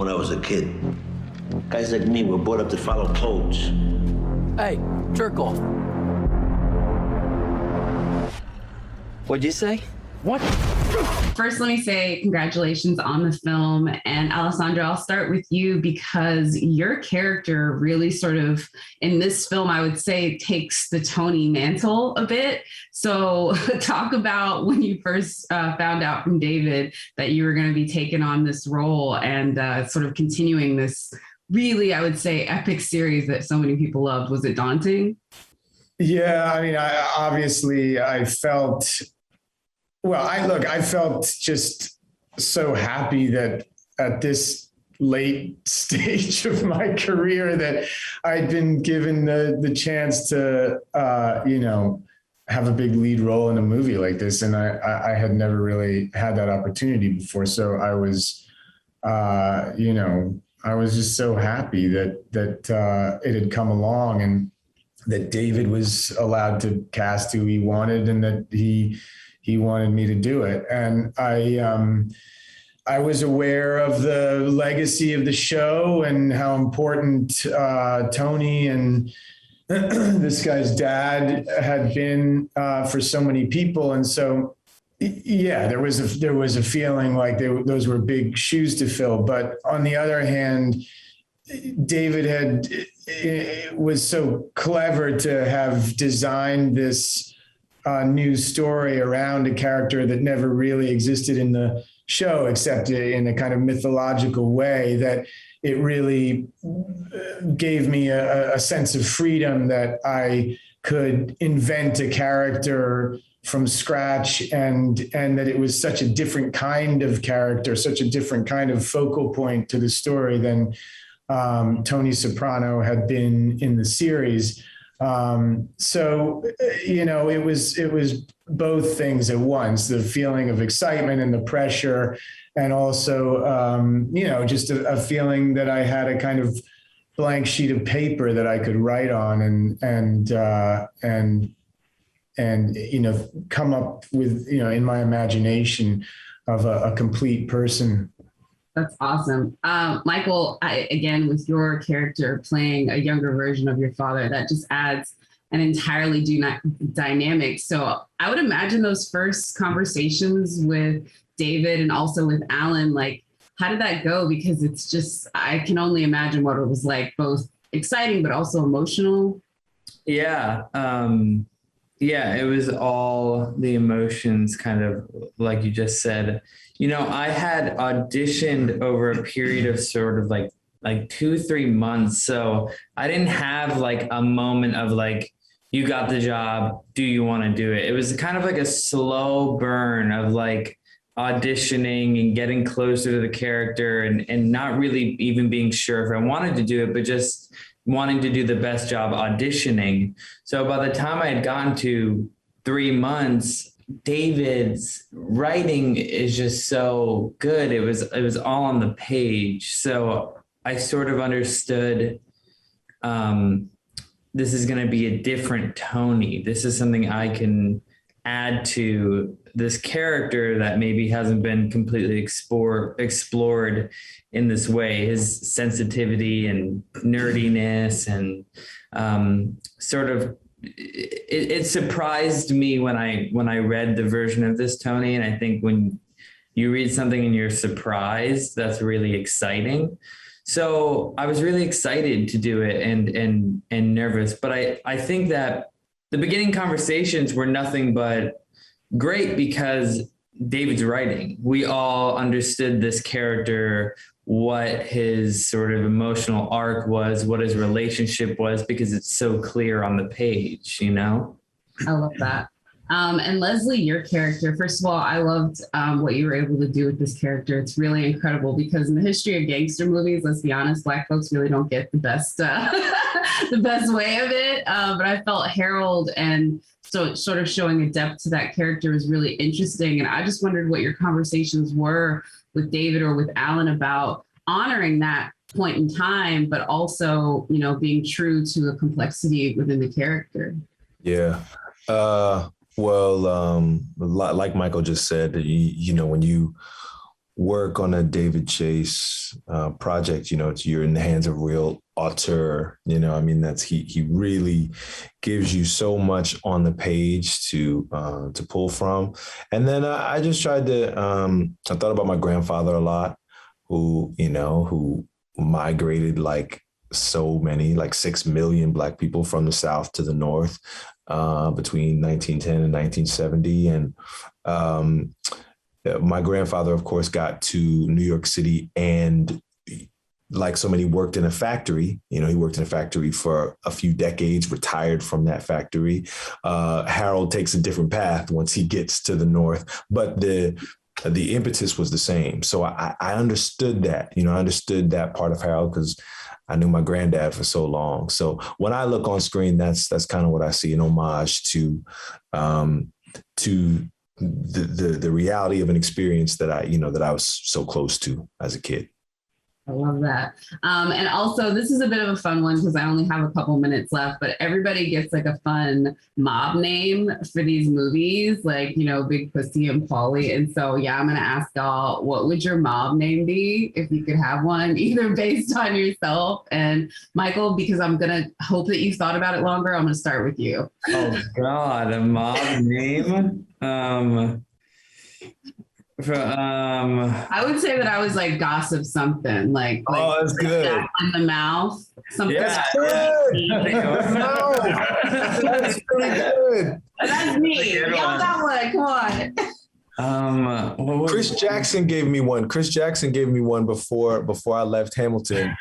when I was a kid. Guys like me were brought up to follow codes. Hey, jerk off. What'd you say? What? First, let me say congratulations on the film. And Alessandro, I'll start with you because your character really sort of, in this film, I would say, takes the Tony mantle a bit. So talk about when you first found out from David that you were going to be taking on this role and sort of continuing this really, I would say, epic series that so many people loved. Was it daunting? Yeah, I mean, I felt... Well, I felt just so happy that at this late stage of my career that I'd been given the chance to, have a big lead role in a movie like this. And I had never really had that opportunity before. So I was, I was just so happy that it had come along and that David was allowed to cast who he wanted and that he wanted me to do it. And I was aware of the legacy of the show and how important Tony and this guy's dad had been for so many people. And so, yeah, there was a feeling like those were big shoes to fill. But on the other hand, David was so clever to have designed this new story around a character that never really existed in the show, except in a kind of mythological way, that it really gave me a sense of freedom that I could invent a character from scratch and that it was such a different kind of character, such a different kind of focal point to the story than Tony Soprano had been in the series. So, it was both things at once, the feeling of excitement and the pressure, and also, just a feeling that I had a kind of blank sheet of paper that I could write on and come up with, in my imagination of a complete person. That's awesome. Michael, again, with your character playing a younger version of your father, that just adds an entirely dynamic. So I would imagine those first conversations with David and also with Alan, like, how did that go? Because it's just, I can only imagine what it was like, both exciting, but also emotional. Yeah. It was all the emotions, kind of like you just said. I had auditioned over a period of sort of like 2-3 months. So I didn't have like a moment of like, you got the job, do you want to do it? It was kind of like a slow burn of like auditioning and getting closer to the character and not really even being sure if I wanted to do it, but just wanting to do the best job auditioning. So by the time I had gotten to 3 months, David's writing is just so good. It was all on the page. So I sort of understood this is going to be a different Tony. This is something I can add to this character that maybe hasn't been completely explored in this way. His sensitivity and nerdiness and sort of it surprised me when I read the version of this Tony. And I think when you read something and you're surprised, that's really exciting. So I was really excited to do it and nervous, but I think that the beginning conversations were nothing but great because David's writing. We all understood this character, what his sort of emotional arc was, what his relationship was, because it's so clear on the page, I love that. And Leslie, your character, first of all, I loved what you were able to do with this character. It's really incredible because in the history of gangster movies, let's be honest, Black folks really don't get the best the best way of it. But I felt Harold and so sort of showing a depth to that character is really interesting. And I just wondered what your conversations were with David or with Alan about honoring that point in time, but also, being true to the complexity within the character. Yeah. Like Michael just said, when you work on a David Chase project, you're in the hands of a real auteur, I mean, he really gives you so much on the page to pull from. And then I just tried to, I thought about my grandfather a lot, who migrated like so many, like 6 million Black people from the South to the North between 1910 and 1970. And my grandfather, of course, got to New York City and like so many worked in a factory. He worked in a factory for a few decades, retired from that factory. Harold takes a different path once he gets to the North, but the impetus was the same. So I understood that, I understood that part of Harold because I knew my granddad for so long. So when I look on screen, that's kind of what I see, an homage to the reality of an experience that I was so close to as a kid. I love that. And also, this is a bit of a fun one because I only have a couple minutes left, but everybody gets like a fun mob name for these movies, like, Big Pussy and Paulie. And so, yeah, I'm going to ask y'all, what would your mob name be if you could have one, either based on yourself? And Michael, because I'm going to hope that you've thought about it longer, I'm going to start with you. Oh, God, a mob name? I would say that I was like Gossip something, like that's good. Jack in the Mouth. Something. Yeah, that's pretty good. That's me. Y'all got one. Come on. Chris Jackson gave me one. Before I left Hamilton.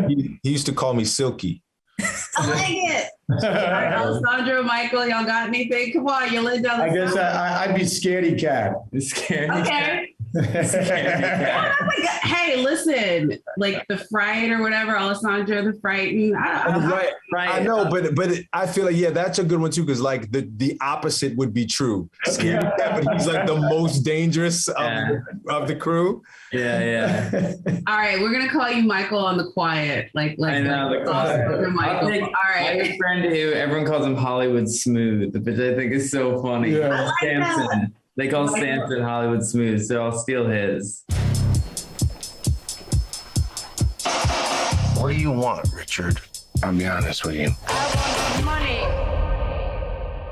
He used to call me Silky. I like it. All right, Alessandro and Michael, y'all got anything? Come on, you're laying down the I guess I'd be Scaredy Cat. Okay. Hey, listen, like the Fright or whatever, Alessandro the Frightened. Right. I know, but I feel like, that's a good one too, because like the opposite would be true. Scaredy Cat, but he's like the most dangerous of the crew. Yeah. All right, we're gonna call you Michael on the quiet, like I know, the quiet. Michael. All right. I have a friend who everyone calls him Hollywood Smooth, which I think is so funny. Yeah. Samson. They call Samson Hollywood Smooth, so I'll steal his. What do you want, Richard? I'll be honest with you. I want money.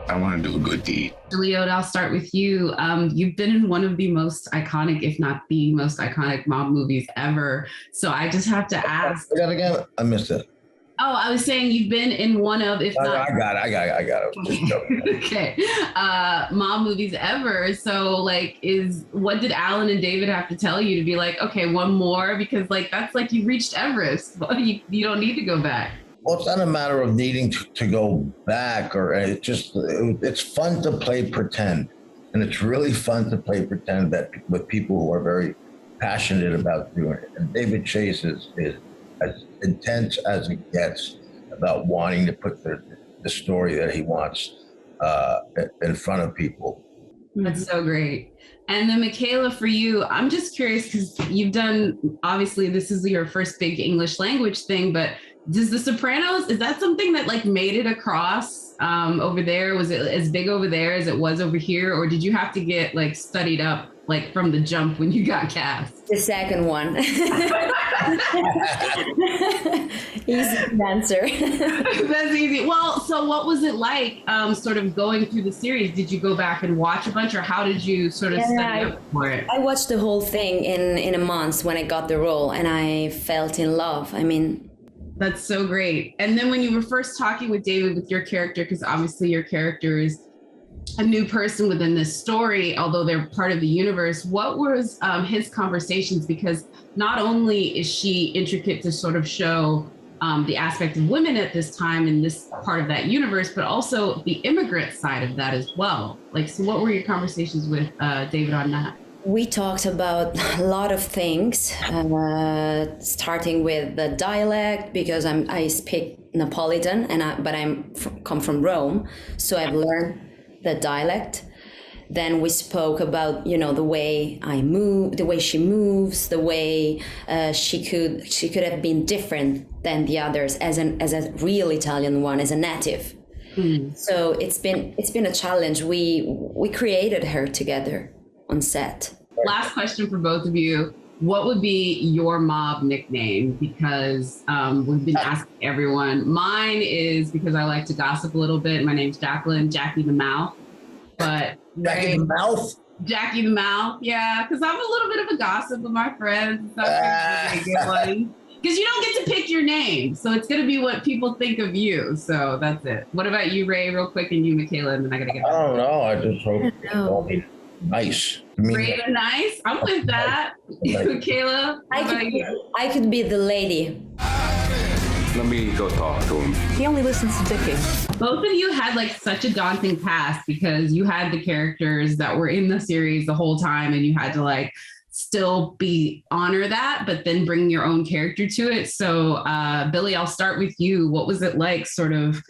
I want to do a good deed. Liotta, I'll start with you. You've been in one of the most iconic, if not the most iconic mob movies ever. So I just have to ask. Again, I missed it. Oh, I was saying you've been in one of, if not. I got it. Okay. Mob movies ever. So what did Alan and David have to tell you to be like, okay, one more? Because that's like you reached Everest. You don't need to go back. Well, it's not a matter of needing to go back, or it's fun to play pretend. And it's really fun to play pretend that with people who are very passionate about doing it. And David Chase is as intense as it gets about wanting to put the story that he wants in front of people. That's so great. And then Michela, for you, I'm just curious because you've done, obviously this is your first big English language thing, but does The Sopranos, is that something that made it across over there? Was it as big over there as it was over here? Or did you have to get studied up from the jump when you got cast? The second one. Easy answer. That's easy. Well, so what was it like sort of going through the series? Did you go back and watch a bunch, or how did you sort of study up for it? I watched the whole thing in a month when I got the role, and I felt in love. I mean, that's so great. And then when you were first talking with David with your character, because obviously your character is a new person within this story, although they're part of the universe, what was his conversations? Because not only is she intricate to sort of show the aspect of women at this time in this part of that universe, but also the immigrant side of that as well. So what were your conversations with David on that? We talked about a lot of things, starting with the dialect, because I speak Napolitan, but come from Rome, so I've learned the dialect. Then we spoke about, the way I move, the way she moves, the way she could have been different than the others as a real Italian one, as a native. Mm. So it's been a challenge. We created her together on set. last question for both of you. What would be your mob nickname? Because we've been asking everyone. Mine is, because I like to gossip a little bit, my name's Jacqueline, Jackie the Mouth. But Jackie the Mouth? Jackie the Mouth, yeah, because I'm a little bit of a gossip with my friends. It's not really a good one. Because you don't get to pick your name. So it's going to be what people think of you. So that's it. What about you, Ray, real quick, and you, Michaela, and then I got to get I don't know. I just hope nice. Ray the Nice? I'm with that. Michaela, what about you? I could be the lady. Let me go talk to him. He only listens to Dickie. Both of you had like such a daunting past because you had the characters that were in the series the whole time and you had to like still honor that, but then bring your own character to it. So Billy, I'll start with you. What was it like sort of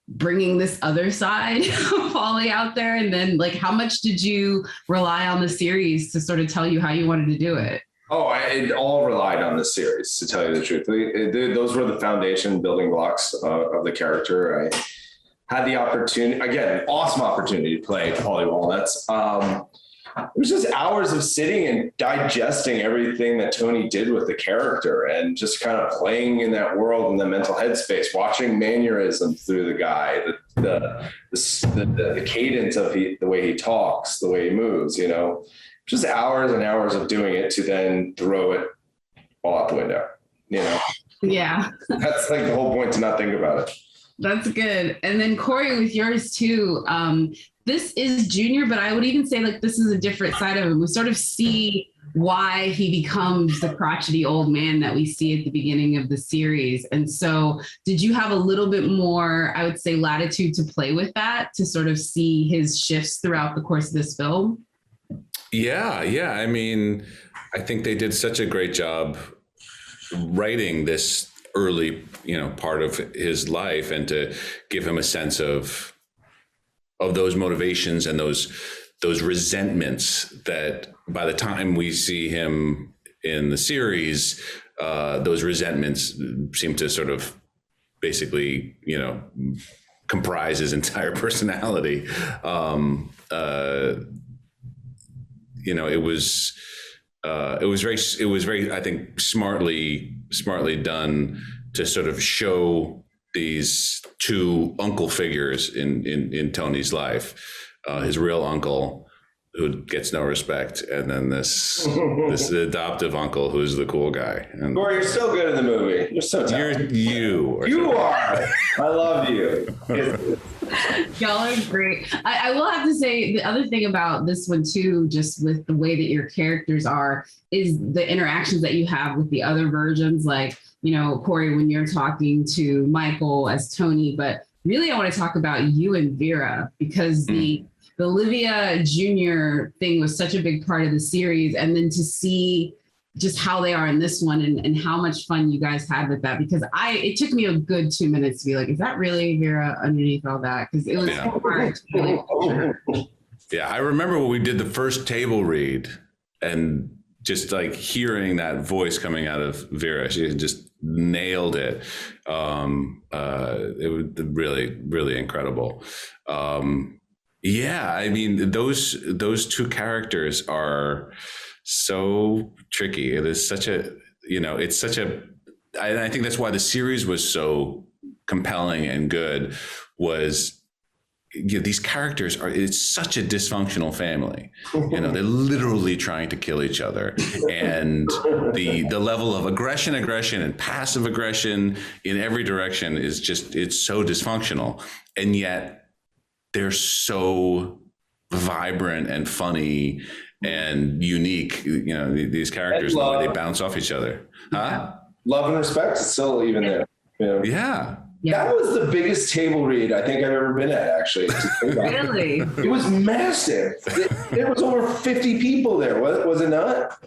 bringing this other side of Polly out there? And then like, how much did you rely on the series to sort of tell you how you wanted to do it? Oh, it all relied on the series, to tell you the truth. Those were the foundation building blocks of the character. I had the opportunity, again, awesome opportunity to play Polly Walnuts. It was just hours of sitting and digesting everything that Tony did with the character and just kind of playing in that world in the mental headspace, watching mannerisms through the guy, the cadence of the way he talks, the way he moves, you know. Just hours and hours of doing it to then throw it all out the window, you know? Yeah. That's like the whole point, to not think about it. That's good. And then Corey, with yours too, this is Junior, but I would even say like this is a different side of him. We sort of see why he becomes the crotchety old man that we see at the beginning of the series. And so did you have a little bit more, I would say, latitude to play with that, to sort of see his shifts throughout the course of this film? Yeah. I mean, I think they did such a great job writing this early, part of his life, and to give him a sense of those motivations and those resentments that by the time we see him in the series, those resentments seem to sort of basically, comprise his entire personality. It was very, I think, smartly done to sort of show these two uncle figures in Tony's life, his real uncle who gets no respect, and then this adoptive uncle who's the cool guy. And Corey, you're so good in the movie. You're so talented. You are. I love you. Y'all are great. I will have to say the other thing about this one too, just with the way that your characters are, is the interactions that you have with the other versions. Like, Corey, when you're talking to Michael as Tony, but really I want to talk about you and Vera, because the Olivia Jr. thing was such a big part of the series. And then to see just how they are in this one and how much fun you guys had with that, because it took me a good 2 minutes to be like, is that really Vera underneath all that? Because it was so hard to really picture. Yeah, I remember when we did the first table read and just like hearing that voice coming out of Vera, she just nailed it. It was really, really incredible. Yeah, I mean, those two characters are so tricky. It is such a, I think that's why the series was so compelling and good, was these characters it's such a dysfunctional family. They're literally trying to kill each other. And the level of aggression and passive aggression in every direction is it's so dysfunctional. And yet they're so vibrant and funny and unique, these characters, the way they bounce off each other. Huh? Love and respect is still even there. Yeah. That was the biggest table read I think I've ever been at, actually. Really? It was massive. There was over 50 people there. Was it not?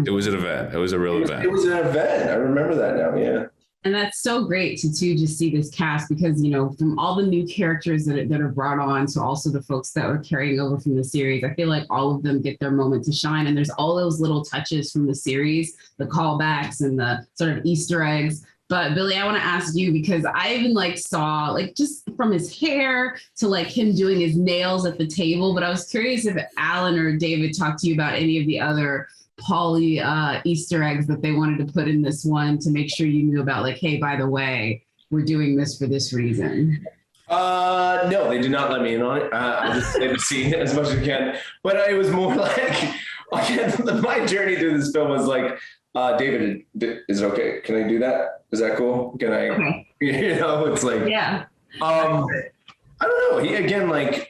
It was an event. It was a real event. It was an event. I remember that now. Yeah. And that's so great to just see this cast, because, from all the new characters that are brought on to also the folks that are carrying over from the series, I feel like all of them get their moment to shine. And there's all those little touches from the series, the callbacks and the sort of Easter eggs. But Billy, I want to ask you, because I even like saw like just from his hair to like him doing his nails at the table. But I was curious if Alan or David talked to you about any of the other Pauly Easter eggs that they wanted to put in this one to make sure you knew about, like, hey, by the way, we're doing this for this reason. No, they did not let me in on it. I just stayed to see as much as I can. But it was more like, again, my journey through this film was like, David, is it okay? Can I do that? Is that cool? Can I, Okay. you know, it's like, Yeah. I don't know. He, again, like,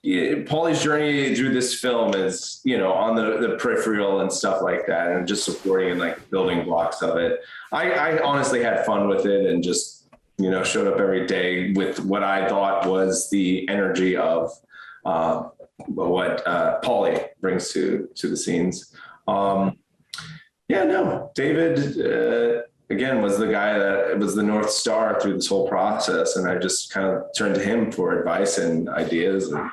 Pauly's journey through this film is, you know, on the peripheral and stuff like that, and just supporting and like building blocks of it. I honestly had fun with it and just, you know, showed up every day with what I thought was the energy of what Pauly brings to the scenes. David, again, was the guy that was the North Star through this whole process. And I just kind of turned to him for advice and ideas and,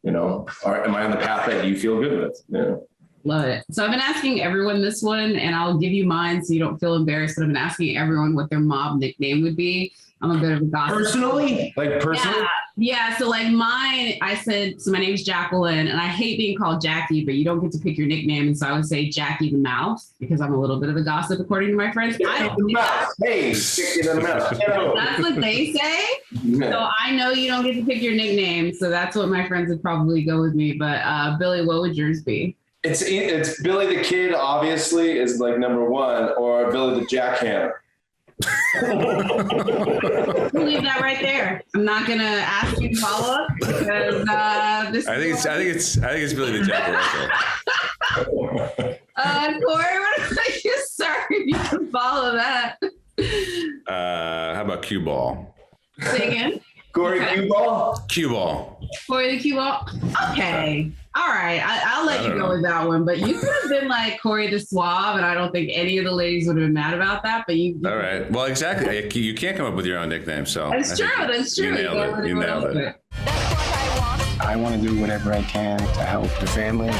you know, am I on the path that you feel good with? You know? Love it. So I've been asking everyone this one, and I'll give you mine so you don't feel embarrassed, but I've been asking everyone what their mob nickname would be. I'm a bit of a gossip. Personally? Like personally? Yeah. So like mine, I said, so my name's Jacqueline, and I hate being called Jackie, but you don't get to pick your nickname. And so I would say Jackie the Mouth, because I'm a little bit of a gossip, according to my friends. Hey, stick in the mouth. That's what they say. So I know you don't get to pick your nickname. So that's what my friends would probably go with me. But Billy, what would yours be? It's Billy the Kid, obviously, is like number one, or Billy the Jackhammer. We'll leave that right there. I'm not gonna ask you to follow up because this. I think it's Billy the Jackhammer. Corey, what about you? Sorry, you can follow that. How about cue ball? Say again. Corey, okay. Cue ball. Cue ball. Corey the cue ball. Okay. All right, I'll let you go with that one. But you could have been like Corey the Suave, and I don't think any of the ladies would have been mad about that. But you all right. Well, exactly. You can't come up with your own nickname. So that's true. That's true. You nailed it. You nailed it. I want to do whatever I can to help the family.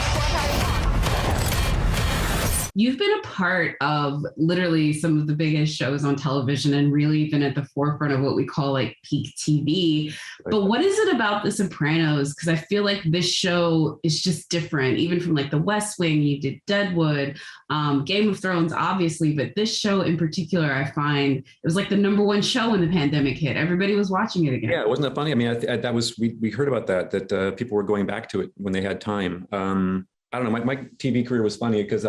You've been a part of literally some of the biggest shows on television and really been at the forefront of what we call like peak TV. But what is it about The Sopranos? Because I feel like this show is just different, even from like The West Wing, you did Deadwood, Game of Thrones, obviously. But this show in particular, I find it was like the #1 show when the pandemic hit. Everybody was watching it again. Yeah, wasn't that funny? I mean, that was, we heard about that people were going back to it when they had time. I don't know, my TV career was funny because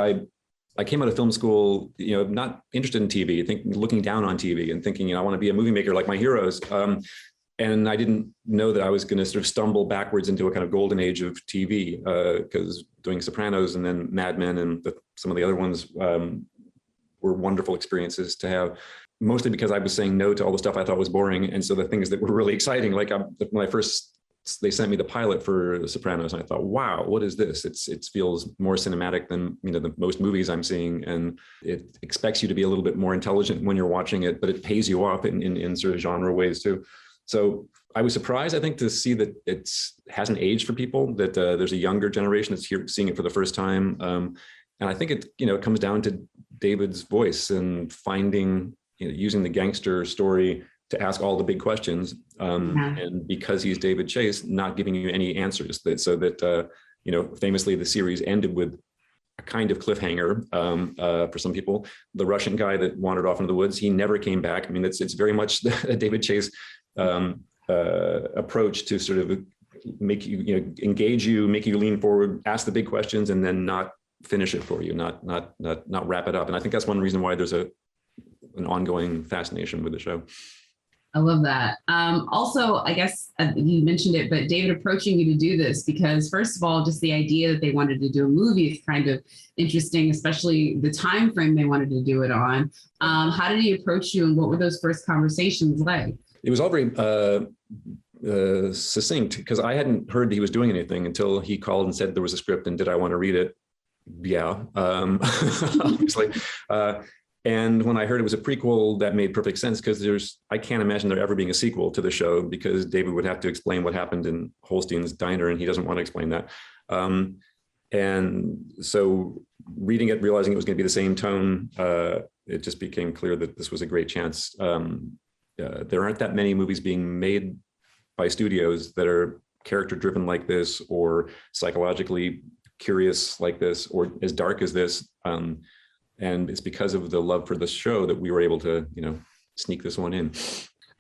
I came out of film school, you know, not interested in TV, looking down on TV and thinking, you know, I want to be a movie maker like my heroes. And I didn't know that I was going to sort of stumble backwards into a kind of golden age of TV because doing Sopranos and then Mad Men and some of the other ones were wonderful experiences to have, mostly because I was saying no to all the stuff I thought was boring. And so the things that were really exciting, like when they sent me the pilot for The Sopranos, and I thought, wow, what is this? It feels more cinematic than, you know, the most movies I'm seeing, and it expects you to be a little bit more intelligent when you're watching it, but it pays you off in sort of genre ways too. So I was surprised, I think, to see that it hasn't aged for people, that there's a younger generation that's here seeing it for the first time, and I think it comes down to David's voice and finding, you know, using the gangster story to ask all the big questions, and because he's David Chase, not giving you any answers. So that famously the series ended with a kind of cliffhanger for some people. The Russian guy that wandered off into the woods, he never came back. I mean, it's very much a David Chase approach to sort of make you, engage you, make you lean forward, ask the big questions, and then not finish it for you, not wrap it up. And I think that's one reason why there's an ongoing fascination with the show. I love that. Also, I guess you mentioned it, but David approaching you to do this, because first of all, just the idea that they wanted to do a movie is kind of interesting, especially the time frame they wanted to do it on. How did he approach you, and what were those first conversations like? It was all very Succinct, because I hadn't heard he was doing anything until he called and said there was a script and did I want to read it? Yeah, obviously. And when I heard it was a prequel, that made perfect sense, because I can't imagine there ever being a sequel to the show, because David would have to explain what happened in Holstein's diner, and he doesn't want to explain that. And so reading it, realizing it was going to be the same tone, it just became clear that this was a great chance. There aren't that many movies being made by studios that are character driven like this, or psychologically curious like this, or as dark as this. And it's because of the love for the show that we were able to, sneak this one in.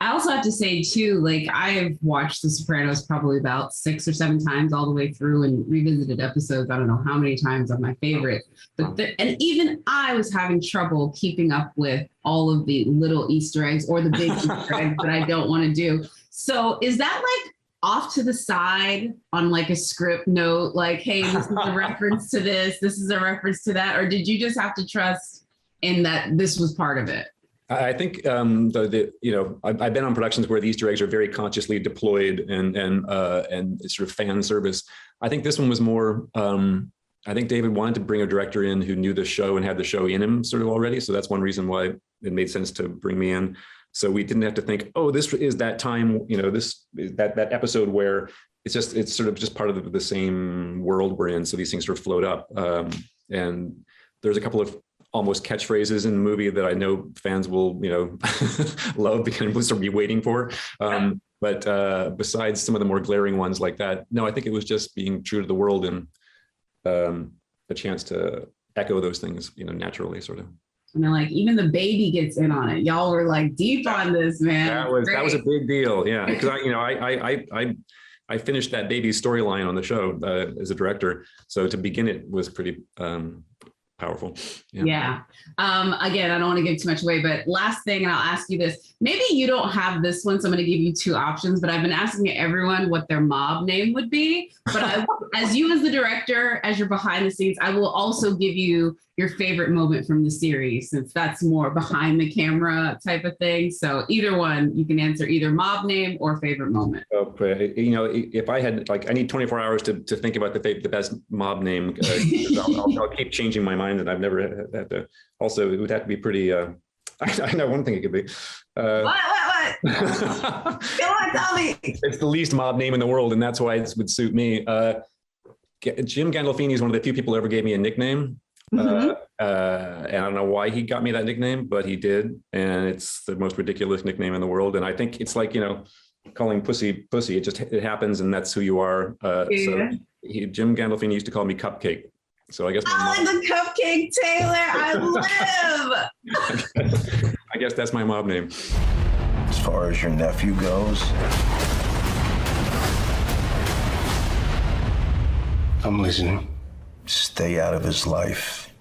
I also have to say too, like I've watched The Sopranos probably about 6 or 7 times all the way through and revisited episodes. I don't know how many times on my favorite, and even I was having trouble keeping up with all of the little Easter eggs or the big Easter eggs that I don't want to do. So is that like off to the side on like a script note, like, hey, this is a reference to this is a reference to that, or did you just have to trust in that this was part of it? I think I've been on productions where the Easter eggs are very consciously deployed and sort of fan service. I think this one was more. I think David wanted to bring a director in who knew the show and had the show in him sort of already. So that's one reason why it made sense to bring me in. So we didn't have to think, oh, this is that time. This is that episode where it's sort of just part of the same world we're in. So these things sort of float up. And there's a couple of almost catchphrases in the movie that I know fans will, love because we'll sort of be waiting for. But besides some of the more glaring ones like that, no, I think it was just being true to the world and a chance to echo those things, naturally, sort of. And then like even the baby gets in on it. Y'all were like deep on this, man. That was a big deal, yeah. Because I finished that baby storyline on the show as a director, so to begin it was pretty powerful. Yeah. Again, I don't want to give too much away, but last thing, and I'll ask you this. Maybe you don't have this one, so I'm going to give you 2 options, but I've been asking everyone what their mob name would be. But as you as the director, as you're behind the scenes, I will also give you your favorite moment from the series, since that's more behind the camera type of thing. So either one, you can answer either mob name or favorite moment. Okay. If I had, I need 24 hours to think about the best mob name. I'll keep changing my mind, and I've never had to. Also, it would have to be pretty. I know one thing it could be. What? Come on, tell me. It's the least mob name in the world, and that's why it would suit me. Jim Gandolfini is one of the few people who ever gave me a nickname. And I don't know why he got me that nickname, but he did, and it's the most ridiculous nickname in the world. And I think it's like calling pussy. It happens, and that's who you are. So Jim Gandolfini used to call me Cupcake. So I guess the Cupcake Taylor. I live. I guess that's my mob name. As far as your nephew goes, I'm listening. Stay out of his life.